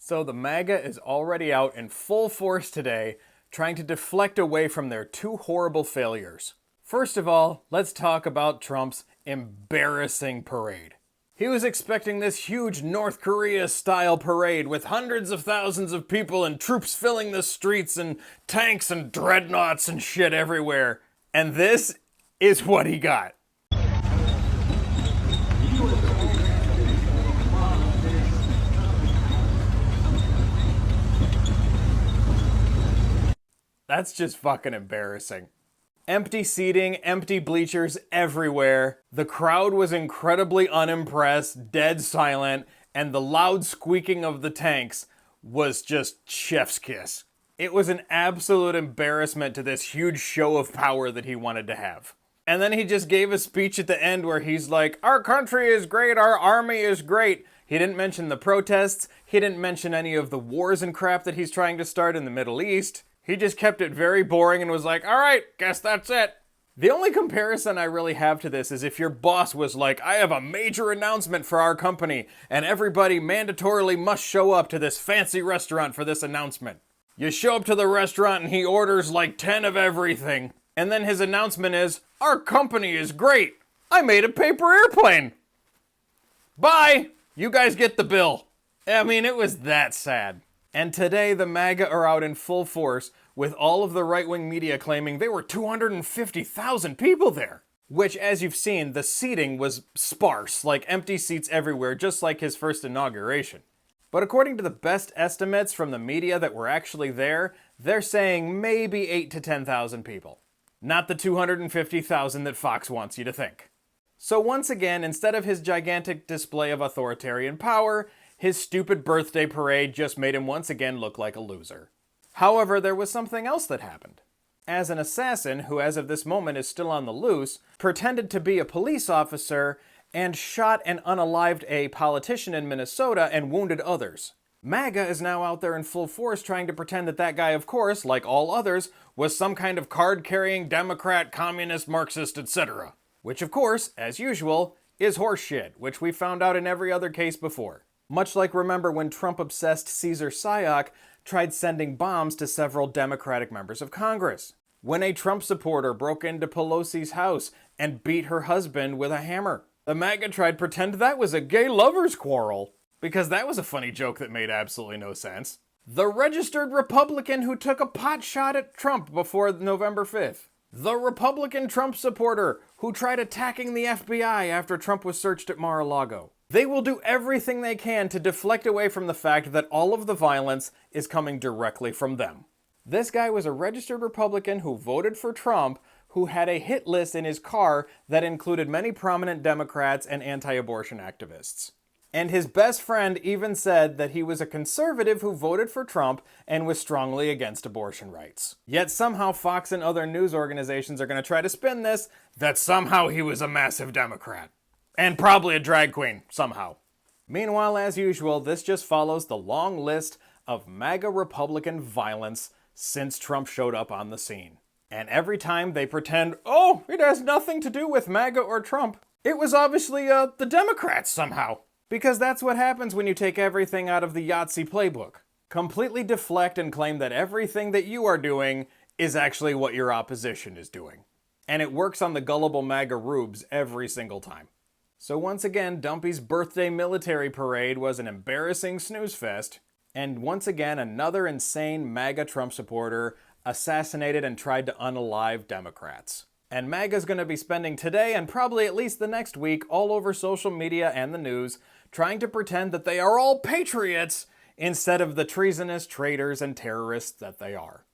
So the MAGA is already out in full force today, trying to deflect away from their two horrible failures. First of all, let's talk about Trump's embarrassing parade. He was expecting this huge North Korea-style parade with hundreds of thousands of people and troops filling the streets and tanks and dreadnoughts and shit everywhere. And this is what he got. That's just fucking embarrassing. Empty seating, empty bleachers everywhere. The crowd was incredibly unimpressed, dead silent, and the loud squeaking of the tanks was just chef's kiss. It was an absolute embarrassment to this huge show of power that he wanted to have. And then he just gave a speech at the end where he's like, "Our country is great, our army is great." He didn't mention the protests, he didn't mention any of the wars and crap that he's trying to start in the Middle East. He just kept it very boring and was like, "All right, guess that's it." The only comparison I really have to this is if your boss was like, "I have a major announcement for our company, and everybody mandatorily must show up to this fancy restaurant for this announcement." You show up to the restaurant and he orders like 10 of everything. And then his announcement is, "Our company is great. I made a paper airplane. Bye. You guys get the bill." I mean, it was that sad. And today, the MAGA are out in full force with all of the right-wing media claiming there were 250,000 people there. Which, as you've seen, the seating was sparse, like empty seats everywhere, just like his first inauguration. But according to the best estimates from the media that were actually there, they're saying maybe 8 to 10,000 people. Not the 250,000 that Fox wants you to think. So once again, instead of his gigantic display of authoritarian power, his stupid birthday parade just made him once again look like a loser. However, there was something else that happened. As an assassin, who as of this moment is still on the loose, pretended to be a police officer and shot and unalived a politician in Minnesota and wounded others. MAGA is now out there in full force trying to pretend that that guy, of course, like all others, was some kind of card-carrying Democrat, communist, Marxist, etc. Which, of course, as usual, is horseshit, which we found out in every other case before. Much like remember when Trump-obsessed Caesar Sayoc tried sending bombs to several Democratic members of Congress. When a Trump supporter broke into Pelosi's house and beat her husband with a hammer. The MAGA tried to pretend that was a gay lovers' quarrel, because that was a funny joke that made absolutely no sense. The registered Republican who took a pot shot at Trump before November 5th. The Republican Trump supporter who tried attacking the FBI after Trump was searched at Mar-a-Lago. They will do everything they can to deflect away from the fact that all of the violence is coming directly from them. This guy was a registered Republican who voted for Trump, who had a hit list in his car that included many prominent Democrats and anti-abortion activists. And his best friend even said that he was a conservative who voted for Trump and was strongly against abortion rights. Yet somehow Fox and other news organizations are going to try to spin this that somehow he was a massive Democrat. And probably a drag queen, somehow. Meanwhile, as usual, this just follows the long list of MAGA Republican violence since Trump showed up on the scene. And every time they pretend, "Oh, it has nothing to do with MAGA or Trump. It was obviously, the Democrats somehow." Because that's what happens when you take everything out of the Yahtzee playbook. Completely deflect and claim that everything that you are doing is actually what your opposition is doing. And it works on the gullible MAGA rubes every single time. So once again, Dumpy's birthday military parade was an embarrassing snooze fest, and once again, another insane MAGA Trump supporter assassinated and tried to unalive Democrats. And MAGA's going to be spending today and probably at least the next week all over social media and the news trying to pretend that they are all patriots instead of the treasonous traitors and terrorists that they are.